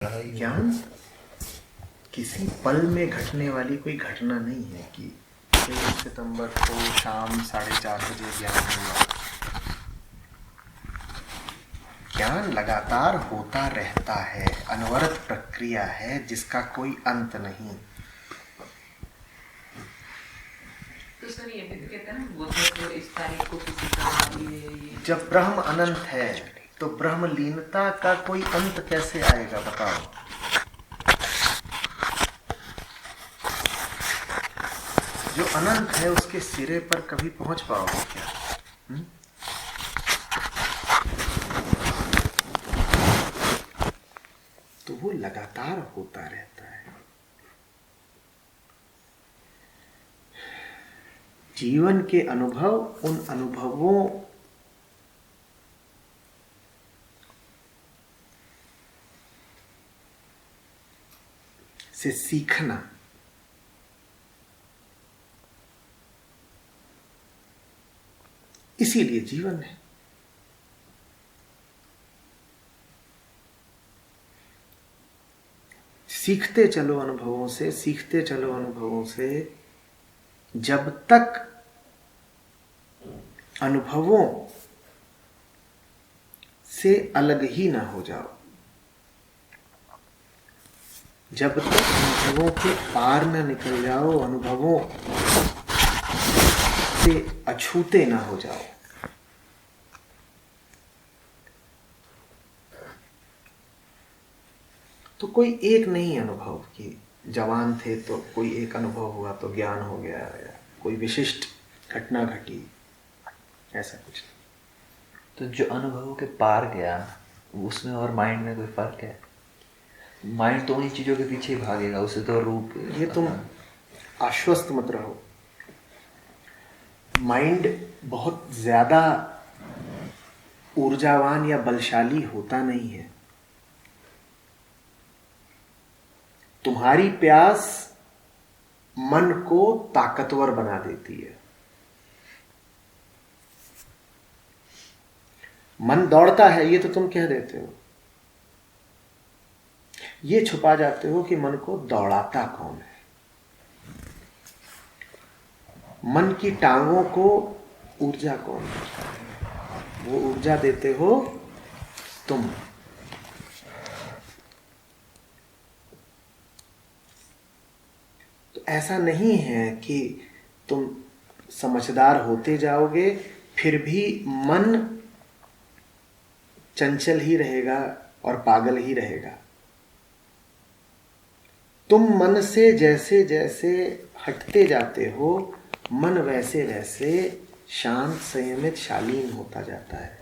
ज्ञान किसी पल में घटने वाली कोई घटना नहीं है कि 1 सितंबर को शाम 4:30 बजे ज्ञान हुआ। ज्ञान लगातार होता रहता है, अनवरत प्रक्रिया है जिसका कोई अंत नहीं। तो सर ये भी कहते हैं ना, वो तो इस तारीख को किसी का जब ब्रह्म अनंत है तो ब्रह्म लीनता का कोई अंत कैसे आएगा बताओ। जो अनंत है उसके सिरे पर कभी पहुंच पाओगे क्या? तो वो लगातार होता रहता है। जीवन के अनुभव, उन अनुभवों से सीखना, इसीलिए जीवन है। सीखते चलो अनुभवों से, सीखते चलो अनुभवों से, जब तक अनुभवों से अलग ही ना हो जाओ, जब तक अनुभवों के पार ना निकल जाओ, अनुभवों से अछूते ना हो जाओ, तो कोई एक नहीं अनुभव कि जवान थे तो कोई एक अनुभव हुआ तो ज्ञान हो गया, या कोई विशिष्ट घटना घटी, ऐसा कुछ नहीं। तो जो अनुभवों के पार गया उसमें और माइंड में कोई फर्क है? माइंड तो उन्हीं चीजों के पीछे ही भागेगा, उसे तो रूप। ये तुम आश्वस्त मत रहो। माइंड बहुत ज्यादा ऊर्जावान या बलशाली होता नहीं है। तुम्हारी प्यास मन को ताकतवर बना देती है। मन दौड़ता है ये तो तुम कह देते हो, ये छुपा जाते हो कि मन को दौड़ाता कौन है। मन की टांगों को ऊर्जा कौन देता है? वो ऊर्जा देते हो तुम। तो ऐसा नहीं है कि तुम समझदार होते जाओगे फिर भी मन चंचल ही रहेगा और पागल ही रहेगा। तुम मन से जैसे जैसे हटते जाते हो, मन वैसे वैसे शांत, संयमित, शालीन होता जाता है।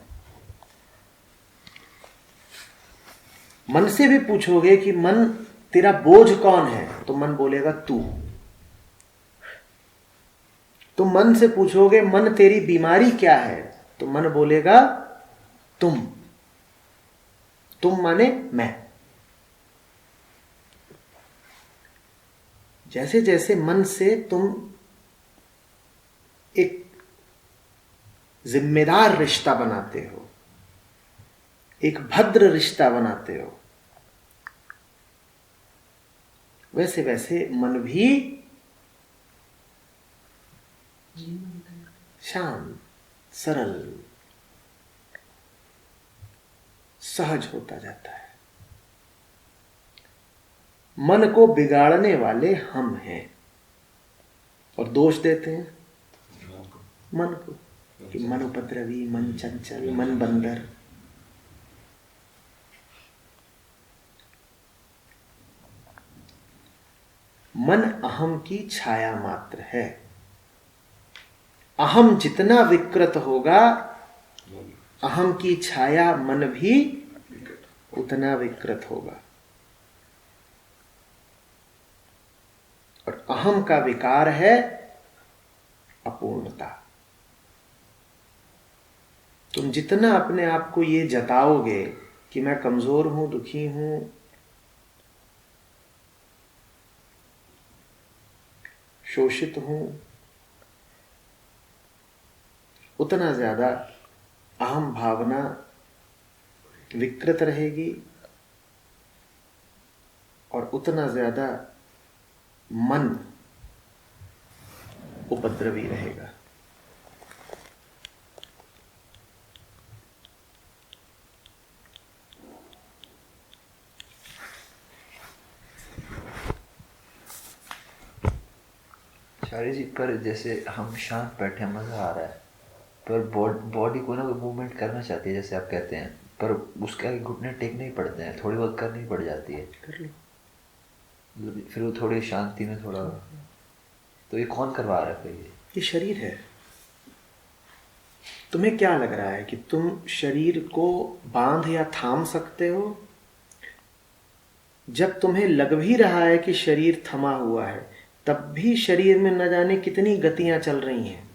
मन से भी पूछोगे कि मन तेरा बोझ कौन है, तो मन बोलेगा तू। तुम मन से पूछोगे मन तेरी बीमारी क्या है, तो मन बोलेगा तुम। तुम माने मैं। जैसे जैसे मन से तुम एक जिम्मेदार रिश्ता बनाते हो, एक भद्र रिश्ता बनाते हो, वैसे वैसे मन भी शांत, सरल, सहज होता जाता है। मन को बिगाड़ने वाले हम हैं और दोष देते हैं मन को कि मन उपद्रवी, मन चंचल, मन बंदर। मन अहम की छाया मात्र है। अहम जितना विकृत होगा, अहम की छाया मन भी उतना विकृत होगा। और अहम का विकार है अपूर्णता। तुम जितना अपने आप को ये जताओगे कि मैं कमजोर हूं, दुखी हूं, शोषित हूं, उतना ज्यादा अहम भावना विकृत रहेगी और उतना ज्यादा मन उपद्रवी रहेगा। शायरी जी, पर जैसे हम शांत बैठे हैं, मज़ा आ रहा है, पर बॉडी को ना मूवमेंट करना चाहती है जैसे आप कहते हैं, पर उसके आगे घुटने टेकने ही पड़ते हैं, थोड़ी बहुत करनी पड़ जाती है। कर लो। मतलब फिर वो थोड़ी शांति में थोड़ा, तो ये कौन करवा रहा है फिर ये शरीर है। तुम्हें क्या लग रहा है कि तुम शरीर को बांध या थाम सकते हो? जब तुम्हें लग भी रहा है कि शरीर थमा हुआ है, तब भी शरीर में न जाने कितनी गतियां चल रही हैं।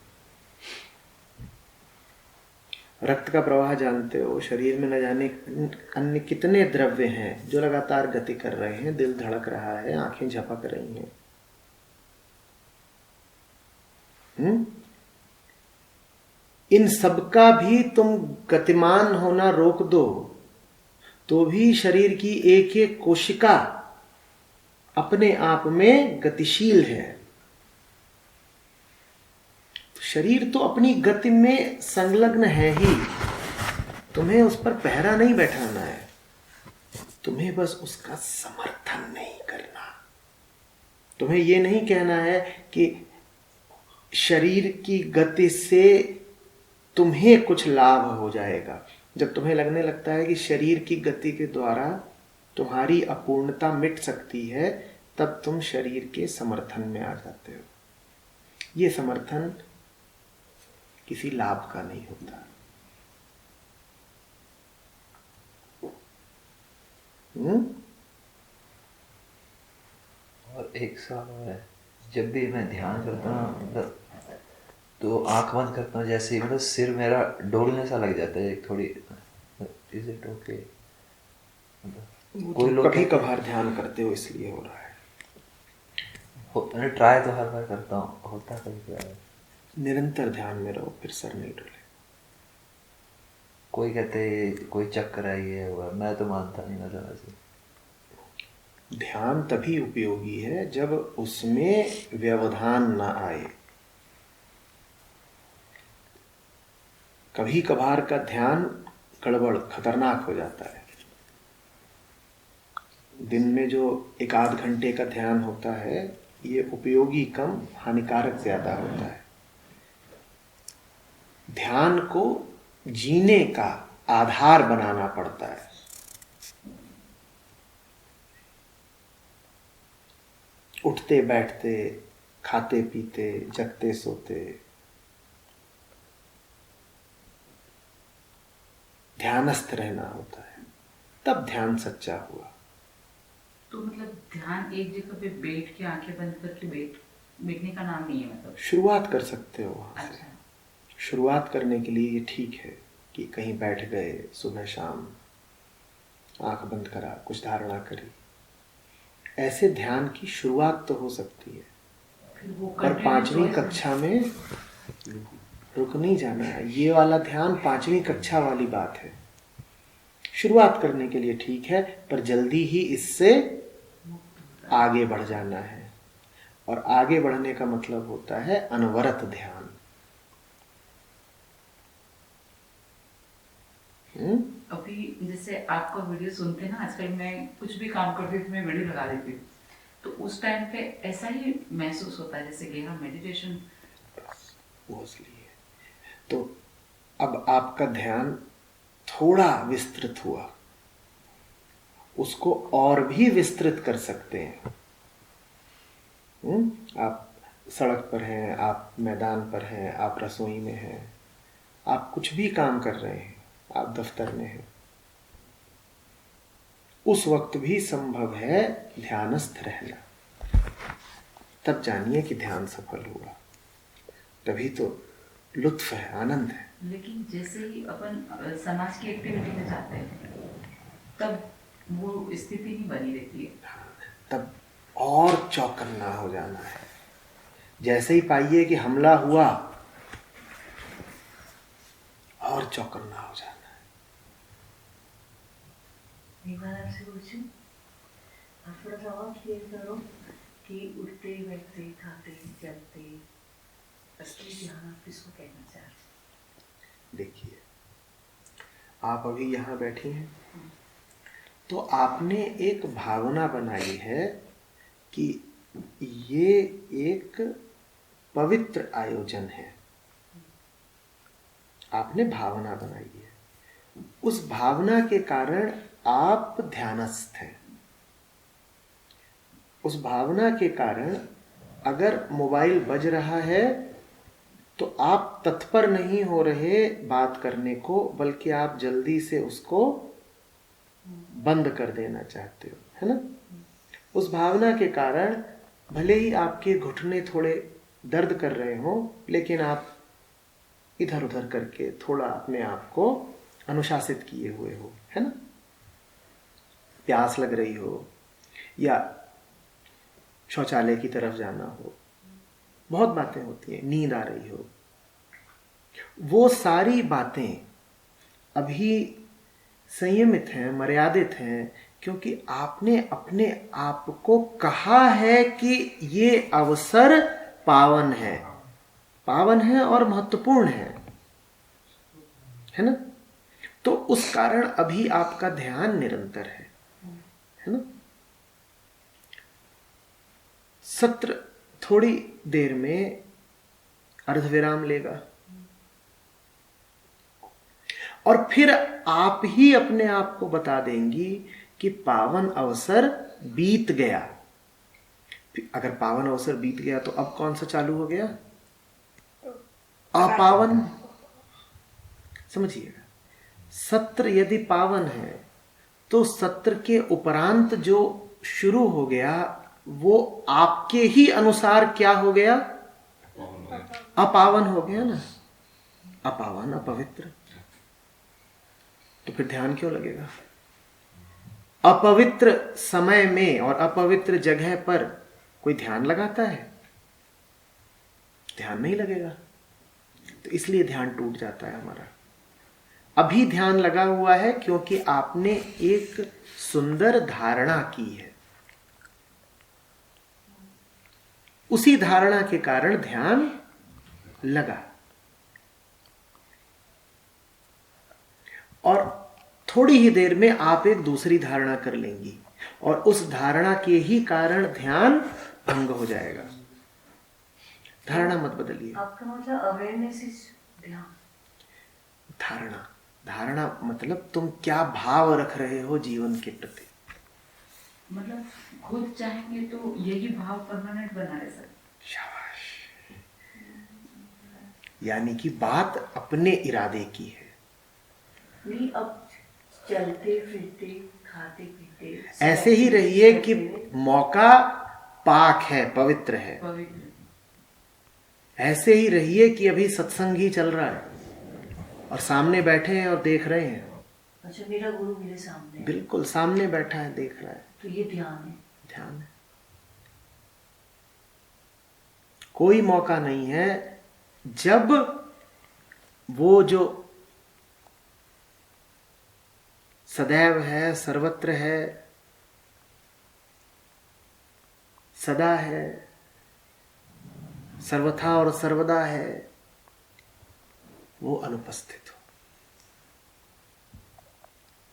रक्त का प्रवाह जानते हो, शरीर में न जाने अन्य कितने द्रव्य हैं जो लगातार गति कर रहे हैं, दिल धड़क रहा है, आंखें झपक रही हैं। इन सबका भी तुम गतिमान होना रोक दो तो भी शरीर की एक एक कोशिका अपने आप में गतिशील है। शरीर तो अपनी गति में संलग्न है ही, तुम्हें उस पर पहरा नहीं बैठाना है, तुम्हें बस उसका समर्थन नहीं करना। तुम्हें यह नहीं कहना है कि शरीर की गति से तुम्हें कुछ लाभ हो जाएगा। जब तुम्हें लगने लगता है कि शरीर की गति के द्वारा तुम्हारी अपूर्णता मिट सकती है, तब तुम शरीर के समर्थन में आ जाते हो। ये समर्थन किसी लाभ का नहीं होता। और एक सवाल है, जब भी मैं ध्यान करता हूँ मतलब तो आंख बंद करता हूँ, जैसे मतलब सिर मेरा डोलने सा लग जाता है थोड़ी। Is it okay? कोई लोग कभी कभार ध्यान करते हो इसलिए हो रहा है। मैंने ट्राई तो हर बार करता हूँ, होता कभी कभार। निरंतर ध्यान में रहो, फिर सर नहीं डोले। कोई कहते हैं कोई चक्कर है, ये हुआ, मैं तो मानता नहीं मतलब ऐसे। ध्यान तभी उपयोगी है जब उसमें व्यवधान ना आए। कभी कभार का ध्यान गड़बड़ खतरनाक हो जाता है। दिन में जो 1-8 घंटे का ध्यान होता है, ये उपयोगी कम, हानिकारक ज्यादा होता है। ध्यान को जीने का आधार बनाना पड़ता है। उठते बैठते, खाते पीते, जगते सोते ध्यानस्थ रहना होता है, तब ध्यान सच्चा हुआ। तो मतलब ध्यान एक जगह पे बैठ के आंखें बंद करके बैठने का नाम नहीं है मतलब? शुरुआत कर सकते हो वहां से। अच्छा। शुरुआत करने के लिए ये ठीक है कि कहीं बैठ गए, सुबह शाम आंख बंद करा, कुछ धारणा करी, ऐसे ध्यान की शुरुआत तो हो सकती है। पर 5वीं कक्षा में रुक नहीं जाना है। ये वाला ध्यान 5वीं कक्षा वाली बात है। शुरुआत करने के लिए ठीक है, पर जल्दी ही इससे आगे बढ़ जाना है। और आगे बढ़ने का मतलब होता है अनवरत ध्यान। अभी जैसे आपका वीडियो सुनते ना, आजकल मैं कुछ भी काम करती हूँ तो मैं वीडियो लगा देती हूँ, तो उस टाइम पे ऐसा ही महसूस होता है जैसे गहरा मेडिटेशन। वो इसलिए तो अब आपका ध्यान थोड़ा विस्तृत हुआ, उसको और भी विस्तृत कर सकते हैं। आप सड़क पर हैं, आप मैदान पर हैं, आप रसोई में हैं, आप कुछ भी काम कर रहे हैं, आप दफ्तर में हैं, उस वक्त भी संभव है ध्यानस्थ रहना। तब जानिए कि ध्यान सफल हुआ। तभी तो लुत्फ है, आनंद है। लेकिन जैसे ही अपन समाज की एक्टिविटी में जाते हैं, तब वो स्थिति नहीं बनी रहती है। तब और चौकन्ना हो जाना है। जैसे ही पाइए कि हमला हुआ, और चौकन्ना हो जाना है। एक बार आपसे पूछूं, आप थोड़ा सा और क्लियर करो कि उठते बैठते खाते चलते असली ध्यान आप किसको कहना चाह रहे हैं? देखिए, आप अभी यहाँ बैठी हैं तो आपने एक भावना बनाई है कि ये एक पवित्र आयोजन है। आपने भावना बनाई है, उस भावना के कारण आप ध्यानस्थ हैं। उस भावना के कारण अगर मोबाइल बज रहा है तो आप तत्पर नहीं हो रहे बात करने को, बल्कि आप जल्दी से उसको बंद कर देना चाहते हो, है ना। उस भावना के कारण भले ही आपके घुटने थोड़े दर्द कर रहे हो, लेकिन आप इधर उधर करके थोड़ा अपने आप को अनुशासित किए हुए हो, है ना। प्यास लग रही हो या शौचालय की तरफ जाना हो, बहुत बातें होती हैं, नींद आ रही हो, वो सारी बातें अभी संयमित हैं, मर्यादित हैं, क्योंकि आपने अपने आप को कहा है कि ये अवसर पावन है और महत्वपूर्ण है ना। तो उस कारण अभी आपका ध्यान निरंतर है ना। सत्र थोड़ी देर में अर्धविराम लेगा और फिर आप ही अपने आप को बता देंगी कि पावन अवसर बीत गया। अगर पावन अवसर बीत गया तो अब कौन सा चालू हो गया? अपावन। समझिएगा, सत्र यदि पावन है तो सत्र के उपरांत जो शुरू हो गया वो आपके ही अनुसार क्या हो गया? अपावन हो गया ना। अपावन, अपवित्र। तो फिर ध्यान क्यों लगेगा? अपवित्र समय में और अपवित्र जगह पर कोई ध्यान लगाता है? ध्यान नहीं लगेगा। तो इसलिए ध्यान टूट जाता है हमारा। अभी ध्यान लगा हुआ है क्योंकि आपने एक सुंदर धारणा की है। उसी धारणा के कारण ध्यान लगा। और थोड़ी ही देर में आप एक दूसरी धारणा कर लेंगी और उस धारणा के ही कारण ध्यान भंग हो जाएगा। धारणा मत बदलिए। आपका मतलब अवेयरनेस इज ध्यान। धारणा मतलब तुम क्या भाव रख रहे हो जीवन के प्रति। मतलब खुद चाहेंगे तो यही भाव परमानेंट बना रहे सकते। शाबाश। यानी कि बात अपने इरादे की है। नहीं, अब चलते फिरते खाते पीते ऐसे ही रहिए कि मौका पाक है, पवित्र है। ऐसे ही रहिए कि अभी सत्संग ही चल रहा है और सामने बैठे हैं और देख रहे हैं। अच्छा, मेरा गुरु मेरे सामने है। बिल्कुल सामने बैठा है, देख रहा है, तो ये ध्यान है। ध्यान है। कोई मौका नहीं है जब वो जो सदैव है, सर्वत्र है, सदा है, सर्वथा और सर्वदा है, वो अनुपस्थित हो।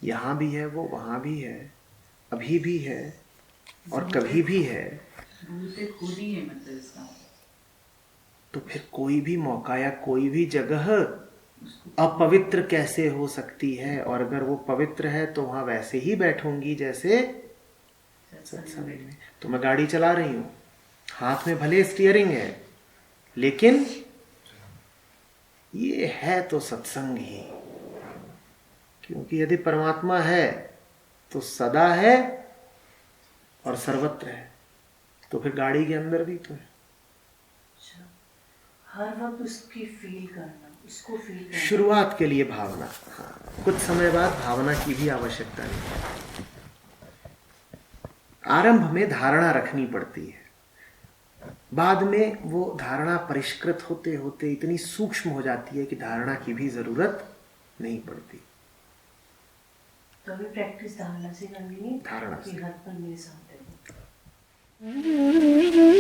यहां भी है वो, वहां भी है, अभी भी है और कभी भी है। खुद ही है मतलब इसका। तो फिर कोई भी मौका या कोई भी जगह अपवित्र कैसे हो सकती है? और अगर वो पवित्र है तो वहां वैसे ही बैठूंगी जैसे सत्संग में। तो मैं गाड़ी चला रही हूं, हाथ में भले स्टीयरिंग है, लेकिन ये है तो सत्संग ही। क्योंकि यदि परमात्मा है तो सदा है और सर्वत्र है, तो फिर गाड़ी के अंदर भी तो है। हर वक्त उसकी फील करना, उसको फील करना। शुरुआत के लिए भावना, हाँ, कुछ समय बाद भावना की भी आवश्यकता नहीं है। आरंभ में धारणा रखनी पड़ती है, बाद में वो धारणा परिष्कृत होते होते इतनी सूक्ष्म हो जाती है कि धारणा की भी जरूरत नहीं पड़ती। तो अभी प्रैक्टिस धारणा से करनी है। धारणा से। हर पल मेरे साथ है। है।